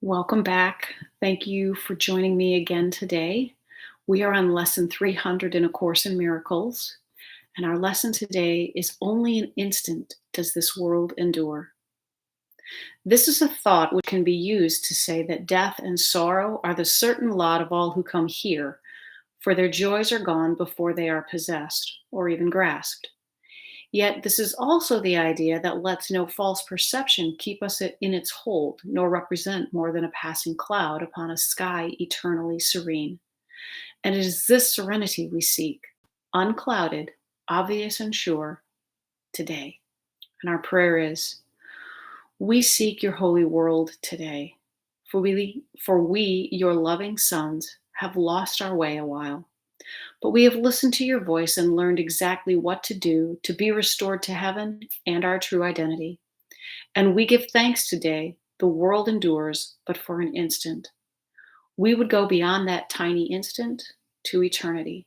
Welcome back. Thank you for joining me again today. We are on lesson 300 in A Course in Miracles, and our lesson today is only an instant does this world endure. This is a thought which can be used to say that death and sorrow are the certain lot of all who come here, for their joys are gone before they are possessed or even grasped. Yet this is also the idea that lets no false perception keep us in its hold, nor represent more than a passing cloud upon a sky eternally serene. And it is this serenity we seek, unclouded, obvious, and sure, today. And our prayer is, we seek your holy world today, for we, your loving sons, have lost our way a while. But we have listened to your voice and learned exactly what to do to be restored to heaven and our true identity. And we give thanks today. The world endures, but for an instant. We would go beyond that tiny instant to eternity.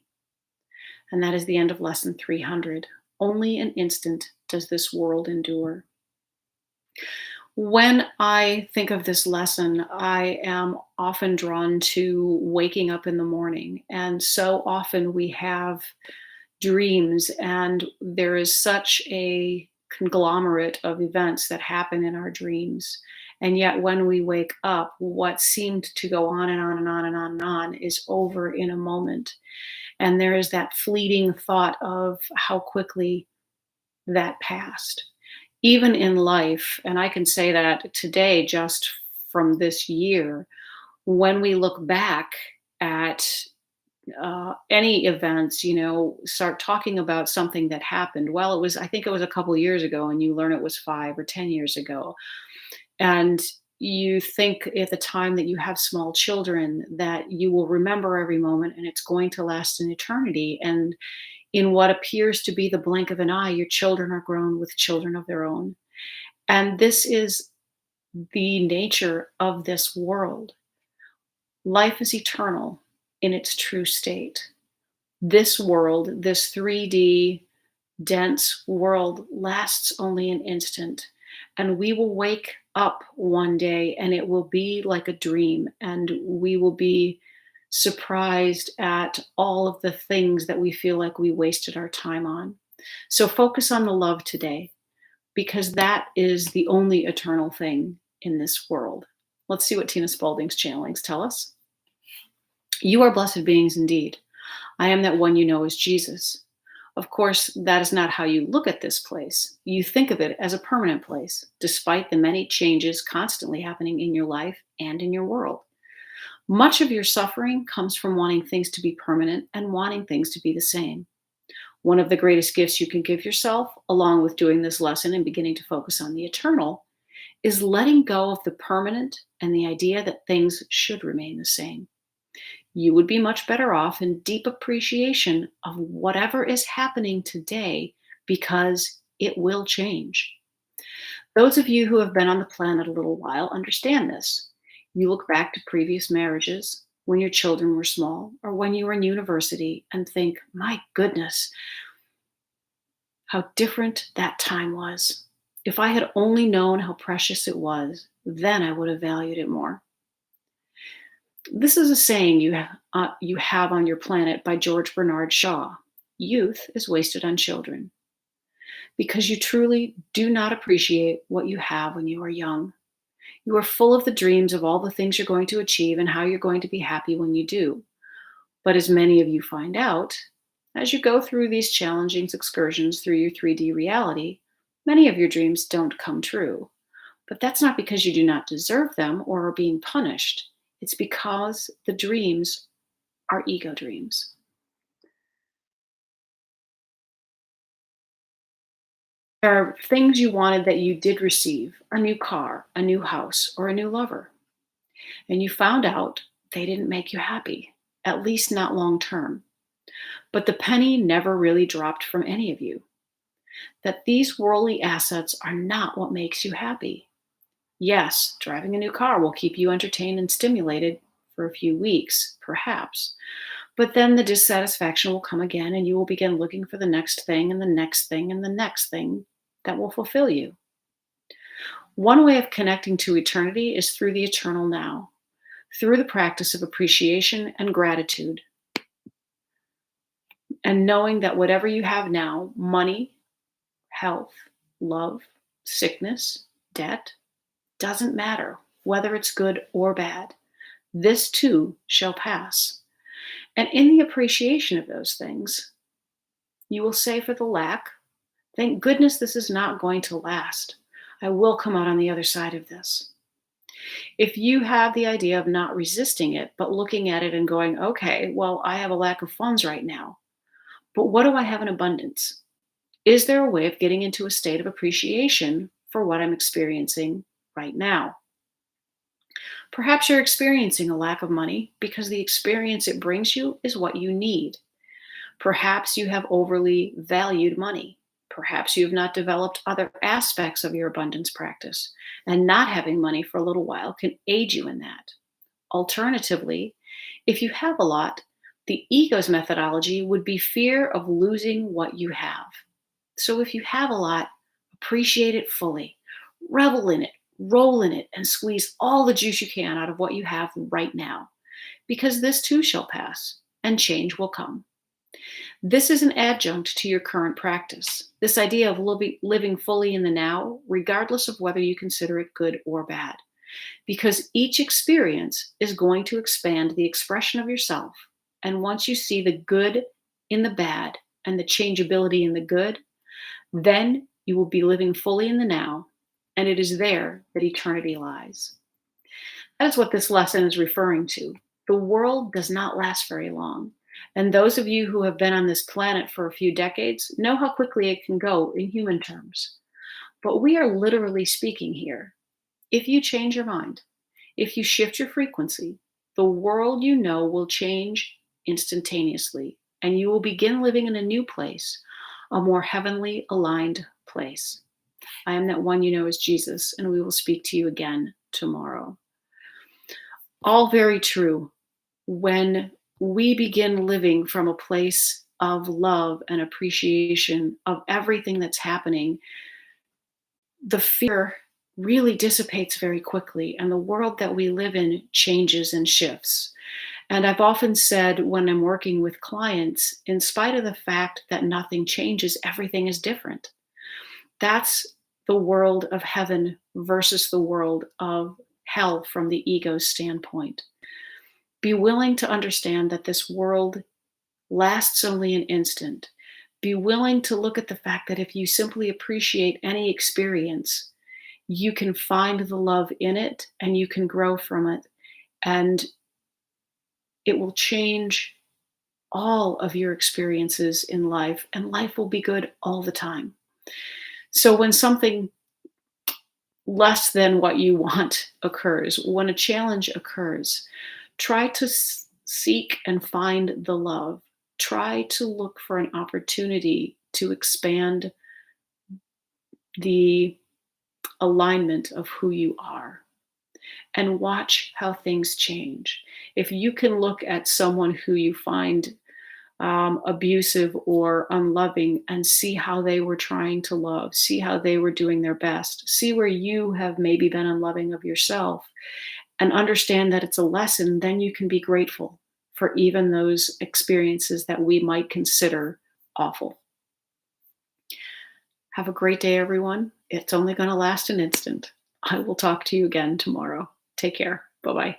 And that is the end of lesson 300. Only an instant does this world endure. When I think of this lesson, I am often drawn to waking up in the morning. And so often we have dreams, and there is such a conglomerate of events that happen in our dreams. And yet, when we wake up, what seemed to go on and on and on and on and on is over in a moment. And there is that fleeting thought of how quickly that passed. Even in life, and I can say that today just from this year, when we look back at any events, start talking about something that happened. Well, I think it was a couple years ago, and you learn it was 5 or 10 years ago. And you think at the time that you have small children that you will remember every moment and it's going to last an eternity. And in what appears to be the blink of an eye, your children are grown with children of their own. And this is the nature of this world. Life is eternal in its true state. This world, this 3D dense world, lasts only an instant. And we will wake up one day and it will be like a dream, and we will be surprised at all of the things that we feel like we wasted our time on. So focus on the love today, because that is the only eternal thing in this world. Let's see what Tina Spalding's channelings tell us. You are blessed beings indeed. I am that one you know as Jesus. Of course, that is not how you look at this place. You think of it as a permanent place, despite the many changes constantly happening in your life and in your world. Much of your suffering comes from wanting things to be permanent and wanting things to be the same. One of the greatest gifts you can give yourself, along with doing this lesson and beginning to focus on the eternal, is letting go of the permanent and the idea that things should remain the same. You would be much better off in deep appreciation of whatever is happening today, because it will change. Those of you who have been on the planet a little while understand this. You look back to previous marriages, when your children were small, or when you were in university, and think, my goodness, how different that time was. If I had only known how precious it was, then I would have valued it more. This is a saying you have on your planet by George Bernard Shaw. Youth is wasted on children, because you truly do not appreciate what you have when you are young. You are full of the dreams of all the things you're going to achieve and how you're going to be happy when you do. But as many of you find out, as you go through these challenging excursions through your 3D reality, many of your dreams don't come true. But that's not because you do not deserve them or are being punished. It's because the dreams are ego dreams. There are things you wanted that you did receive: a new car, a new house, or a new lover. And you found out they didn't make you happy, at least not long term. But the penny never really dropped from any of you, that these worldly assets are not what makes you happy. Yes, driving a new car will keep you entertained and stimulated for a few weeks, perhaps. But then the dissatisfaction will come again, and you will begin looking for the next thing and the next thing and the next thing that will fulfill you. One way of connecting to eternity is through the eternal now, through the practice of appreciation and gratitude, and knowing that whatever you have now, money, health, love, sickness, debt, doesn't matter whether it's good or bad. This too shall pass. And in the appreciation of those things, you will say for the lack, thank goodness this is not going to last. I will come out on the other side of this. If you have the idea of not resisting it, but looking at it and going, okay, well, I have a lack of funds right now, but what do I have in abundance? Is there a way of getting into a state of appreciation for what I'm experiencing right now? Perhaps you're experiencing a lack of money because the experience it brings you is what you need. Perhaps you have overly valued money. Perhaps you have not developed other aspects of your abundance practice, and not having money for a little while can aid you in that. Alternatively, if you have a lot, the ego's methodology would be fear of losing what you have. So if you have a lot, appreciate it fully, revel in it, roll in it, and squeeze all the juice you can out of what you have right now, because this too shall pass and change will come. This is an adjunct to your current practice. This idea of living fully in the now, regardless of whether you consider it good or bad, because each experience is going to expand the expression of yourself. And once you see the good in the bad and the changeability in the good, then you will be living fully in the now, and it is there that eternity lies. That is what this lesson is referring to. The world does not last very long. And those of you who have been on this planet for a few decades know how quickly it can go in human terms. But we are literally speaking here. If you change your mind, if you shift your frequency, the world you know will change instantaneously, and you will begin living in a new place, a more heavenly aligned place. I am that one you know as Jesus, and we will speak to you again tomorrow. All very true. When we begin living from a place of love and appreciation of everything that's happening, the fear really dissipates very quickly, and the world that we live in changes and shifts. And I've often said when I'm working with clients, in spite of the fact that nothing changes, everything is different. That's the world of heaven versus the world of hell from the ego's standpoint. Be willing to understand that this world lasts only an instant. Be willing to look at the fact that if you simply appreciate any experience, you can find the love in it and you can grow from it. And it will change all of your experiences in life, and life will be good all the time. So when something less than what you want occurs, when a challenge occurs, try to seek and find the love. Try to look for an opportunity to expand the alignment of who you are and watch how things change. If you can look at someone who you find abusive or unloving and see how they were trying to love, see how they were doing their best, see where you have maybe been unloving of yourself, and understand that it's a lesson, then you can be grateful for even those experiences that we might consider awful. Have a great day, everyone. It's only going to last an instant. I will talk to you again tomorrow. Take care. Bye-bye.